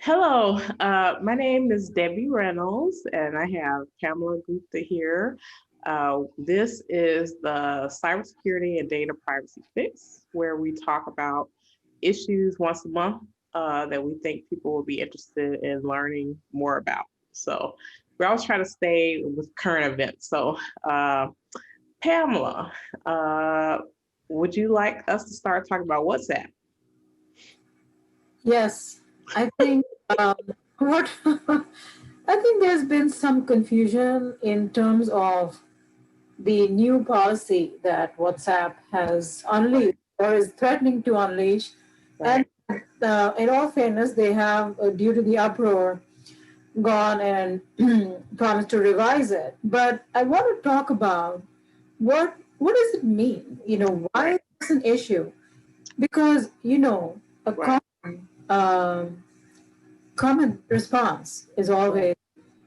Hello, my name is Debbie Reynolds, and I have Pamela Gupta here. This is the Cybersecurity and Data Privacy Fix, where we talk about issues once a month that we think people will be interested in learning more about. So we always try to stay with current events. So, Pamela, uh, would you like us to start talking about WhatsApp? Yes, I think what I think there's been some confusion in terms of the new policy that WhatsApp has unleashed or is threatening to unleash, and Right, in all fairness, they have, due to the uproar, gone and promised to revise it. But I want to talk about what does it mean? Why right, is this an issue? Because a right, common response is right, always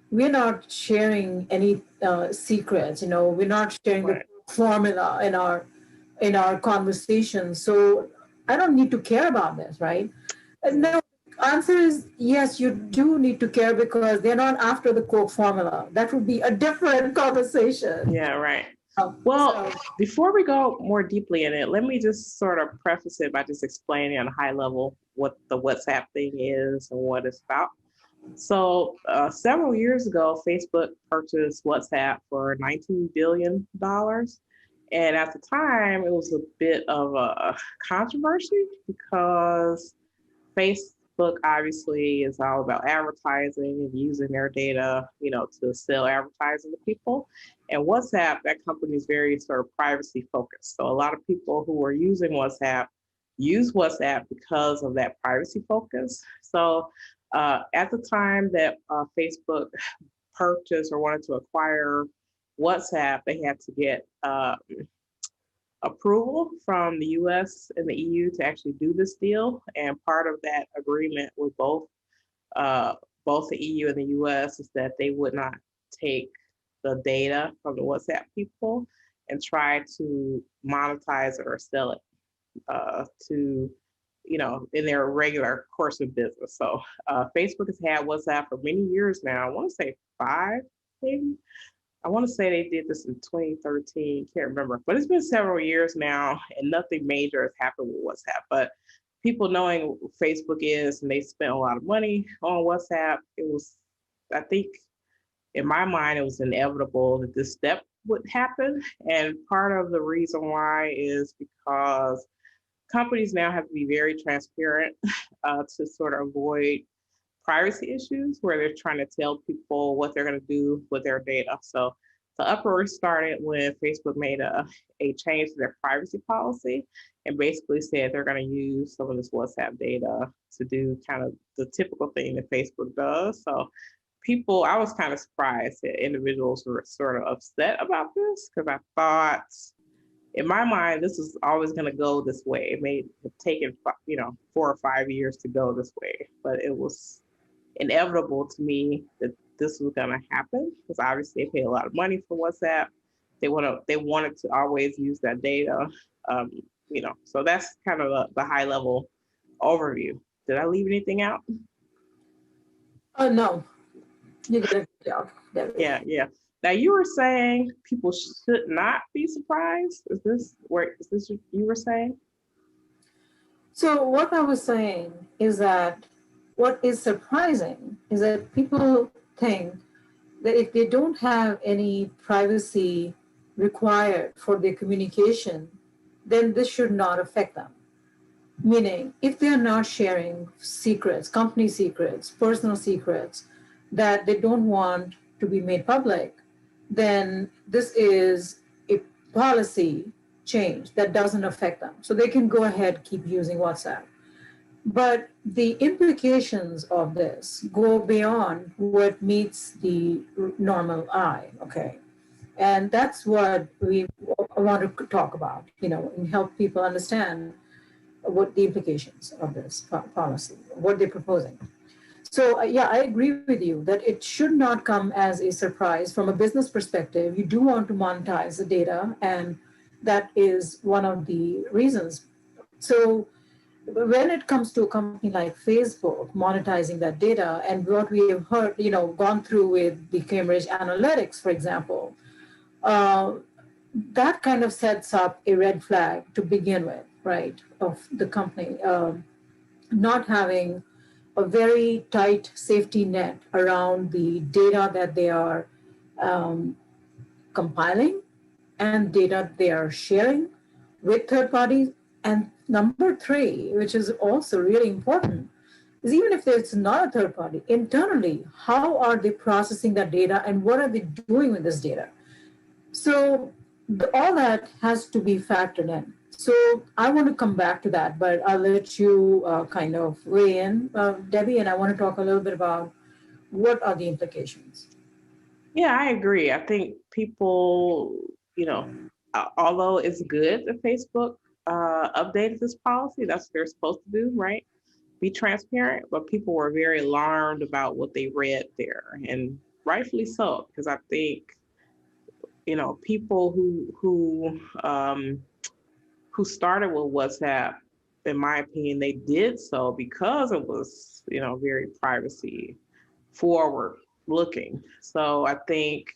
we're not sharing any secrets. We're not sharing the right. formula in our conversations, so I don't need to care about this, right? Yeah. No, answer is yes, you do need to care because they're not after the Coke formula. That would be a different conversation. Yeah, right. So Well, before we go more deeply in it, let me just sort of preface it by just explaining on a high level what the WhatsApp thing is and what it's about. So, several years ago, Facebook purchased WhatsApp for $19 billion. And at the time, it was a bit of a controversy because Facebook obviously is all about advertising and using their data, to sell advertising to people. And WhatsApp, that company is very sort of privacy focused. So a lot of people who are using WhatsApp use WhatsApp because of that privacy focus. So at the time that Facebook purchased or wanted to acquire WhatsApp, they had to get approval from the US and the EU to actually do this deal. And part of that agreement with uh, both the EU and the US is that they would not take the data from the WhatsApp people and try to monetize it or sell it to, in their regular course of business. So Facebook has had WhatsApp for many years now. I want to say five, maybe. I want to say they did this in 2013. Can't remember, but it's been several years now, and nothing major has happened with WhatsApp. But people knowing what Facebook is, and they spent a lot of money on WhatsApp, it was, I think, in my mind, it was inevitable that this step would happen. And part of the reason why is because companies now have to be very transparent to sort of avoid privacy issues where they're trying to tell people what they're going to do with their data. So the uproar started when Facebook made a change to their privacy policy and basically said they're going to use some of this WhatsApp data to do kind of the typical thing that Facebook does. So people, I was kind of surprised that individuals were sort of upset about this because I thought in my mind, this is always going to go this way. It may have taken, 4 or 5 years to go this way, but it was inevitable to me that this was going to happen because obviously they pay a lot of money for WhatsApp. They wanted to always use that data. Um, so that's kind of the high level overview. Did I leave anything out? no, you did a good job, Debbie. Yeah, yeah. Now you were saying people should not be surprised. Is this what you were saying? So what I was saying is that what is surprising is that people think that if they don't have any privacy required for their communication, then this should not affect them. Meaning, if they are not sharing secrets, company secrets, personal secrets that they don't want to be made public, then this is a policy change that doesn't affect them. So they can go ahead, keep using WhatsApp. But the implications of this go beyond what meets the normal eye, okay? And that's what we want to talk about, and help people understand what the implications of this policy, what they're proposing. So, yeah, I agree with you that it should not come as a surprise. From a business perspective, you do want to monetize the data, and that is one of the reasons. So, when it comes to a company like Facebook monetizing that data, and what we have heard, gone through with the Cambridge Analytics, for example, uh, that kind of sets up a red flag to begin with, right? Of the company not having a very tight safety net around the data that they are um, compiling and data they are sharing with third parties. And number three, which is also really important, is even if it's not a third party, internally, how are they processing that data and what are they doing with this data? So all that has to be factored in. So I want to come back to that, but I'll let you kind of weigh in, Debbie, and I want to talk a little bit about what are the implications. Yeah, I agree. I think people, you know, although it's good that Facebook updated this policy, that's what they're supposed to do, right? Be transparent, but people were very alarmed about what they read there, and rightfully so, because I think, people who started with WhatsApp, in my opinion, they did so because it was, very privacy forward looking. So I think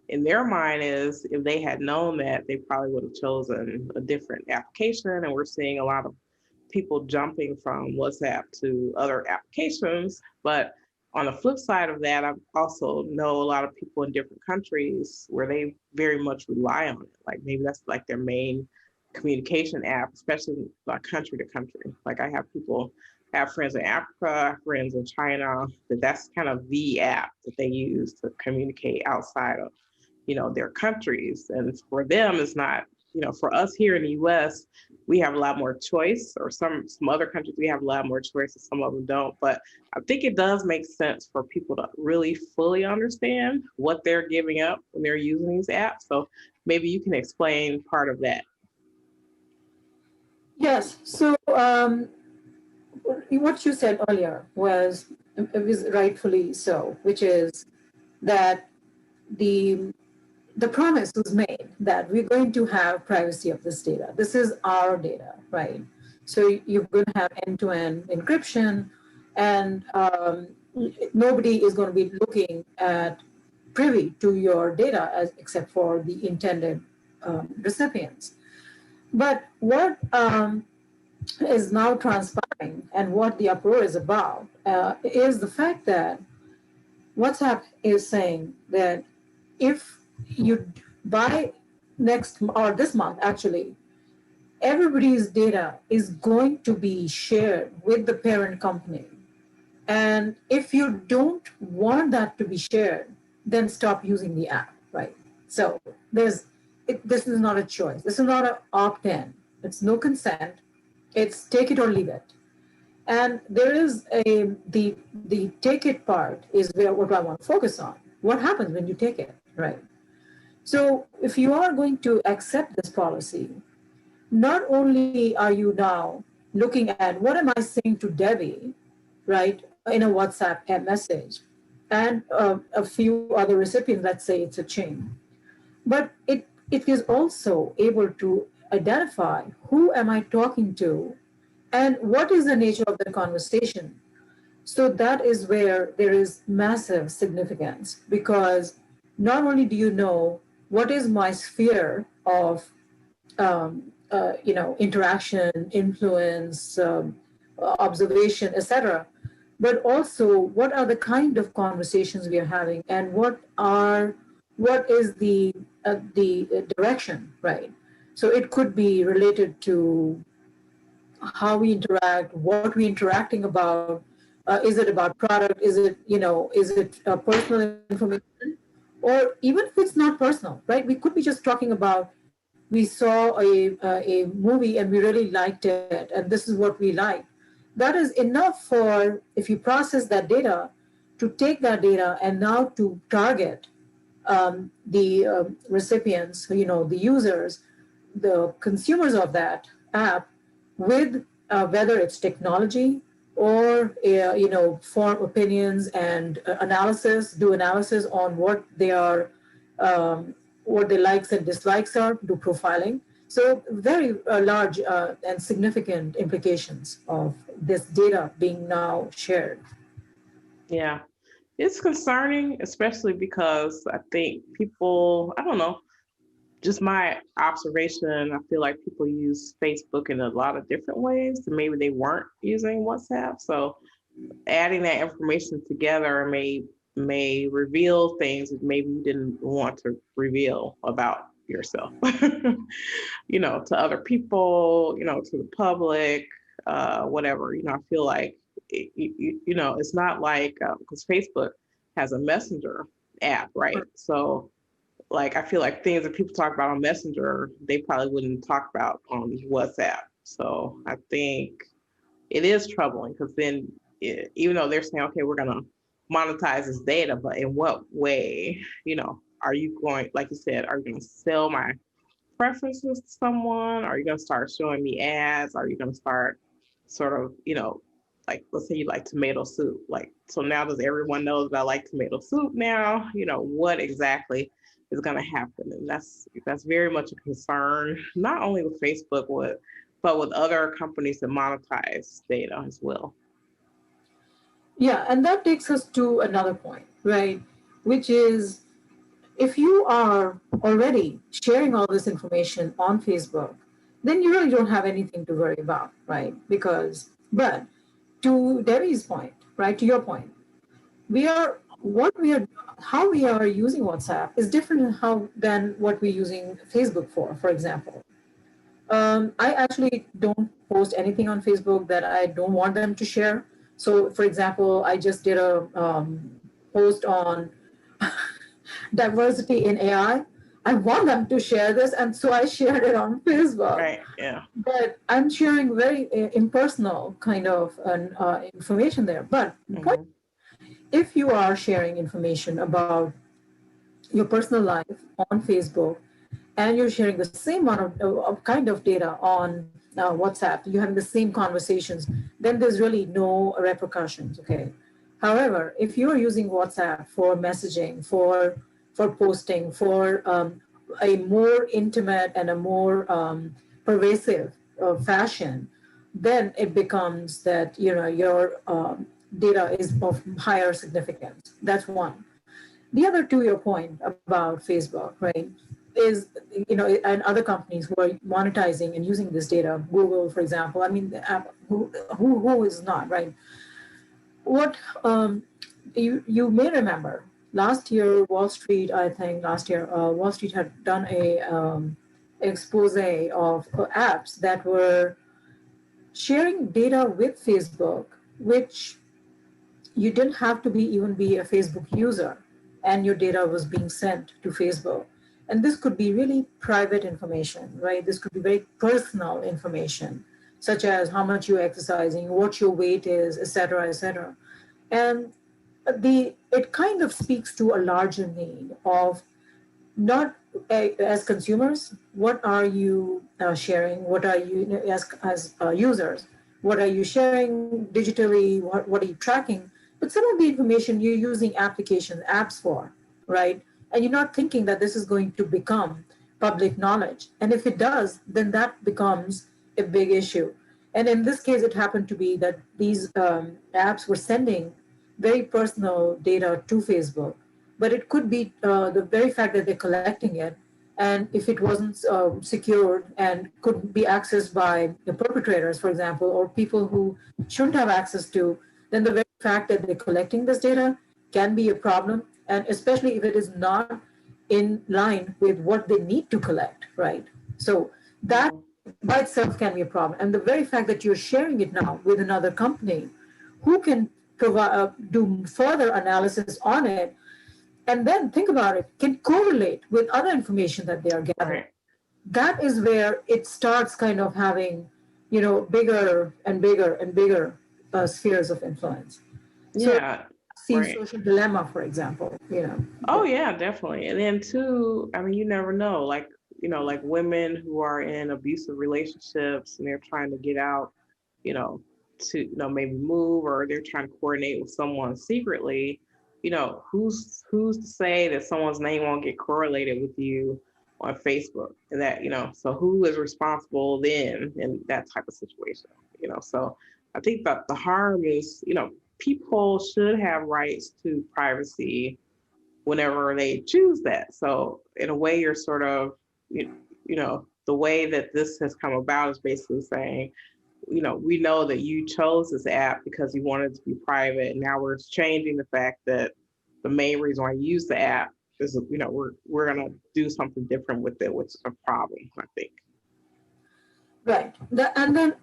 in their mind is if they had known that, they probably would have chosen a different application. And we're seeing a lot of people jumping from WhatsApp to other applications. But on the flip side of that, I also know a lot of people in different countries where they very much rely on it. Like maybe that's like their main communication app, especially like country to country. Like I have friends in Africa, friends in China, that's kind of the app that they use to communicate outside of, their countries. And for them, it's not, for us here in the US, we have a lot more choice, or some other countries we have a lot more choice and some of them don't. But I think it does make sense for people to really fully understand what they're giving up when they're using these apps. So maybe you can explain part of that. Yes. So what you said earlier was rightfully so, which is that the the promise was made that we're going to have privacy of this data. This is our data, right? So you're going to have end-to-end encryption, and nobody is going to be looking at privy to your data except for the intended recipients. But what is now transpiring and what the uproar is about is the fact that WhatsApp is saying that if you buy next or this month, actually, everybody's data is going to be shared with the parent company. And if you don't want that to be shared, then stop using the app, right? So this is not a choice. This is not an opt-in. It's no consent. It's take it or leave it. And there is the take it part is where what I want to focus on. What happens when you take it, right? So if you are going to accept this policy, not only are you now looking at what am I saying to Debbie, right, in a WhatsApp message, and a few other recipients, let's say it's a chain, but it is also able to identify who am I talking to and what is the nature of the conversation. So that is where there is massive significance, because not only do you know what is my sphere of interaction, influence, observation, etc., but also what are the kind of conversations we are having, and what is the direction, right? So it could be related to how we interact, what we're interacting about. Is it about product? Is it personal information? Or even if it's not personal, right? We could be just talking about we saw a movie and we really liked it, and this is what we like. That is enough for, if you process that data, to take that data and now to target the recipients, the users, the consumers of that app with whether it's technology or form opinions and do analysis on what they are, what their likes and dislikes are, do profiling. So very large and significant implications of this data being now shared. Yeah. It's concerning, especially because I think people, I don't know, just my observation, I feel like people use Facebook in a lot of different ways, and maybe they weren't using WhatsApp. So adding that information together may reveal things that maybe you didn't want to reveal about yourself, to other people, to the public, whatever. I feel like it's not like because Facebook has a messenger app, right? So like I feel like things that people talk about on Messenger, they probably wouldn't talk about on WhatsApp. So I think it is troubling because then even though they're saying, okay, we're going to monetize this data, but in what way, are you going, like you said, are you going to sell my preferences to someone? Are you going to start showing me ads? Are you going to start sort of, like let's say you like tomato soup. Like, so now does everyone know that I like tomato soup now? What exactly is going to happen? And that's very much a concern, not only with Facebook, but with other companies that monetize data as well. Yeah, and that takes us to another point, right? Which is if you are already sharing all this information on Facebook, then you really don't have anything to worry about, right? But to Debbie's point, right, to your point, how we are using WhatsApp is different than what we're using Facebook for example. I actually don't post anything on Facebook that I don't want them to share. So, for example, I just did a post on diversity in AI. I want them to share this, and so I shared it on Facebook. Right. Yeah. But I'm sharing very impersonal kind of information there. But Mm-hmm. if you are sharing information about your personal life on Facebook, and you're sharing the same amount of kind of data on WhatsApp, you're having the same conversations, then there's really no repercussions. Okay. However, if you're using WhatsApp for messaging, for posting, for a more intimate and a more pervasive fashion, then it becomes that your data is of higher significance. That's one. The other, to your point about Facebook, right, is and other companies who are monetizing and using this data, Google, for example. I mean, who is not, right? What you may remember last year, Wall Street had done a expose of apps that were sharing data with Facebook, which you didn't have to even be a Facebook user, and your data was being sent to Facebook. And this could be really private information, right? This could be very personal information, such as how much you're exercising, what your weight is, et cetera, et cetera. And it kind of speaks to a larger need of not as consumers, what are you sharing? What are you, as users, what are you sharing digitally? What are you tracking? But some of the information you're using apps for, right? And you're not thinking that this is going to become public knowledge. And if it does, then that becomes a big issue. And in this case, it happened to be that these apps were sending very personal data to Facebook, but it could be the very fact that they're collecting it, and if it wasn't secured and could be accessed by the perpetrators, for example, or people who shouldn't have access to, then the very fact that they're collecting this data can be a problem, and especially if it is not in line with what they need to collect, right? So that by itself can be a problem. And the very fact that you're sharing it now with another company who can provide do further analysis on it, and then think about it, can correlate with other information that they are gathering. Right. That is where it starts kind of having, bigger and bigger and bigger spheres of influence. So Yeah. see Right. social dilemma, for example. Oh yeah, definitely. And then too, I mean, you never know. Like women who are in abusive relationships and they're trying to get out, you know, to maybe move, or they're trying to coordinate with someone secretly. Who's to say that someone's name won't get correlated with you on Facebook, and that, so who is responsible then in that type of situation? So I think that the harm is, people should have rights to privacy whenever they choose that. So in a way, you're sort of, the way that this has come about is basically saying, we know that you chose this app because you wanted it to be private, and now we're changing the fact that the main reason why you use the app is, we're gonna do something different with it, which is a problem, I think. Right. And then,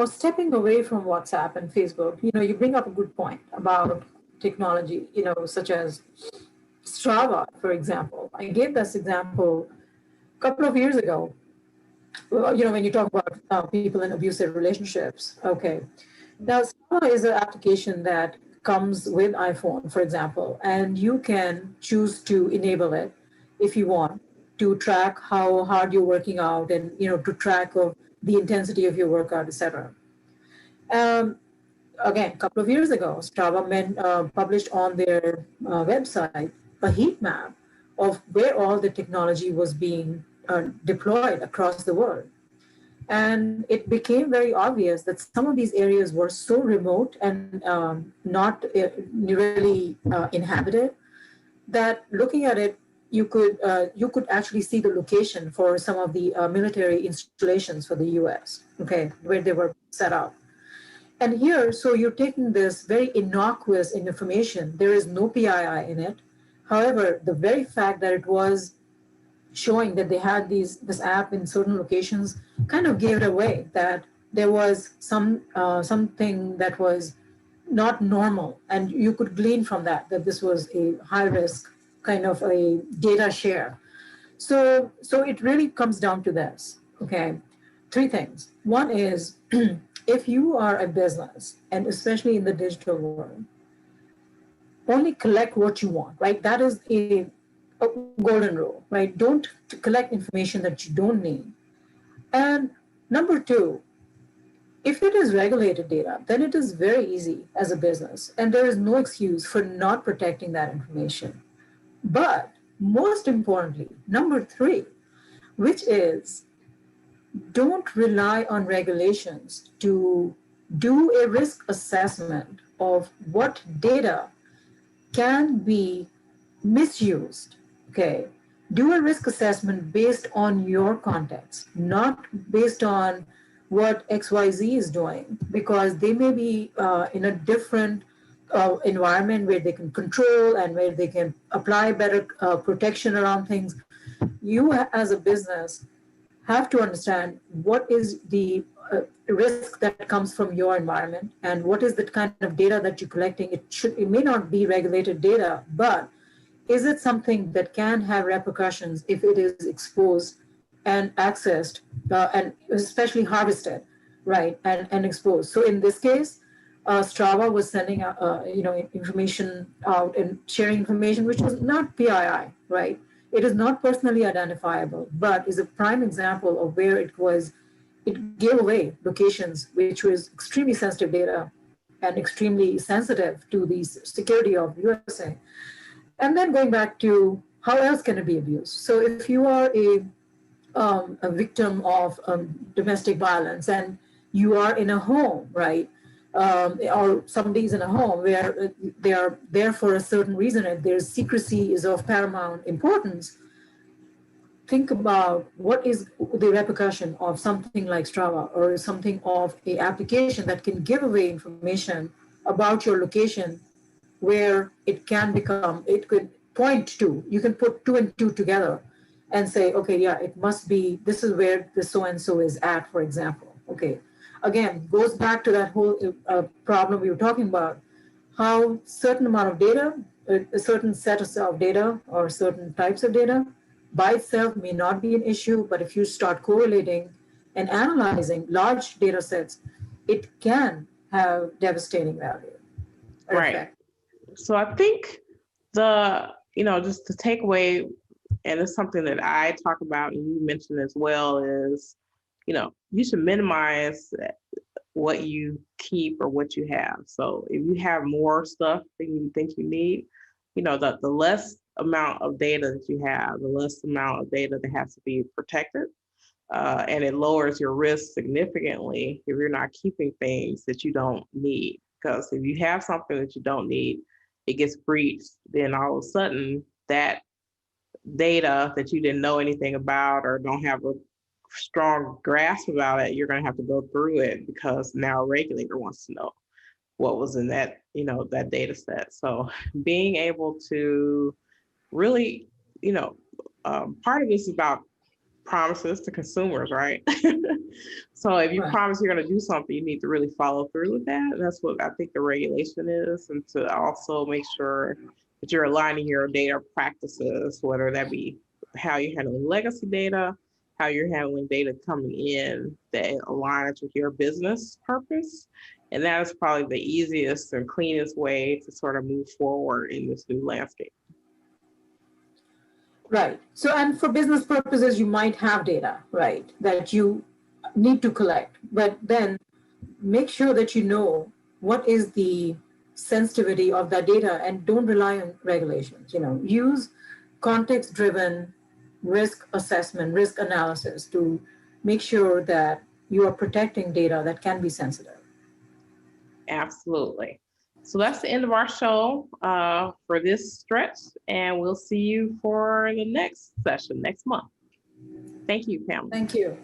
stepping away from WhatsApp and Facebook, you bring up a good point about technology, such as Strava, for example. I gave this example a couple of years ago. Well, when you talk about people in abusive relationships. Okay. Now, Strava is an application that comes with iPhone, for example, and you can choose to enable it if you want to track how hard you're working out and, to track of the intensity of your workout, etc. Um, Again, a couple of years ago, Strava published on their website a heat map of where all the technology was being deployed across the world. And it became very obvious that some of these areas were so remote and not really inhabited that looking at it, you could actually see the location for some of the military installations for the U.S. Okay, where they were set up. And here, so you're taking this very innocuous information. There is no PII in it. However, the very fact that it was showing that they had this app in certain locations kind of gave it away that there was something that was not normal, and you could glean from that this was a high risk kind of a data share. So it really comes down to this. Okay, three things. One is if you are a business, and especially in the digital world, only collect what you want, right? That is a golden rule, right? Don't collect information that you don't need. And number two, if it is regulated data, then it is very easy as a business, and there is no excuse for not protecting that information. But most importantly, number three, which is don't rely on regulations to do a risk assessment of what data can be misused. Okay, do a risk assessment based on your context, not based on what XYZ is doing, because they may be in a different environment where they can control and where they can apply better protection around things. You, as a business, have to understand what is the risk that comes from your environment and what is the kind of data that you're collecting. It may not be regulated data, but is it something that can have repercussions if it is exposed and accessed and especially harvested, right, and exposed? So in this case, Strava was sending information out and sharing information which was not PII, right? It is not personally identifiable, but is a prime example of where it gave away locations which was extremely sensitive data and extremely sensitive to the security of USA. And then going back to how else can it be abused? So if you are a victim of domestic violence and you are in a home, right, or somebody's in a home where they are there for a certain reason and their secrecy is of paramount importance, think about what is the repercussion of something like Strava or something of a application that can give away information about your location where it could point to, you can put two and two together and say, okay, yeah, it must be, this is where the so-and-so is at, for example. Okay, again, goes back to that whole problem we were talking about, how certain amount of data, a certain set of data or certain types of data by itself may not be an issue, but if you start correlating and analyzing large data sets, it can have devastating value or Right. effect. So I think just the takeaway, and it's something that I talk about and you mentioned as well, is, you should minimize what you keep or what you have. So if you have more stuff than you think you need, the less amount of data that you have, the less amount of data that has to be protected. And it lowers your risk significantly if you're not keeping things that you don't need. Because if you have something that you don't need, it gets breached, then all of a sudden that data that you didn't know anything about or don't have a strong grasp about it, you're going to have to go through it because now a regulator wants to know what was in that, that data set. So being able to really, part of this is about promises to consumers, right? So if you Right. promise you're going to do something, you need to really follow through with that. And that's what I think the regulation is, and to also make sure that you're aligning your data practices, whether that be how you're handling legacy data, how you're handling data coming in that aligns with your business purpose. And that is probably the easiest and cleanest way to sort of move forward in this new landscape. Right. So, and for business purposes, you might have data, right, that you need to collect, but then make sure that you know what is the sensitivity of that data and don't rely on regulations. Use context-driven risk assessment, risk analysis to make sure that you are protecting data that can be sensitive. Absolutely. So that's the end of our show for this stretch, and we'll see you for the next session next month. Thank you, Pamela. Thank you.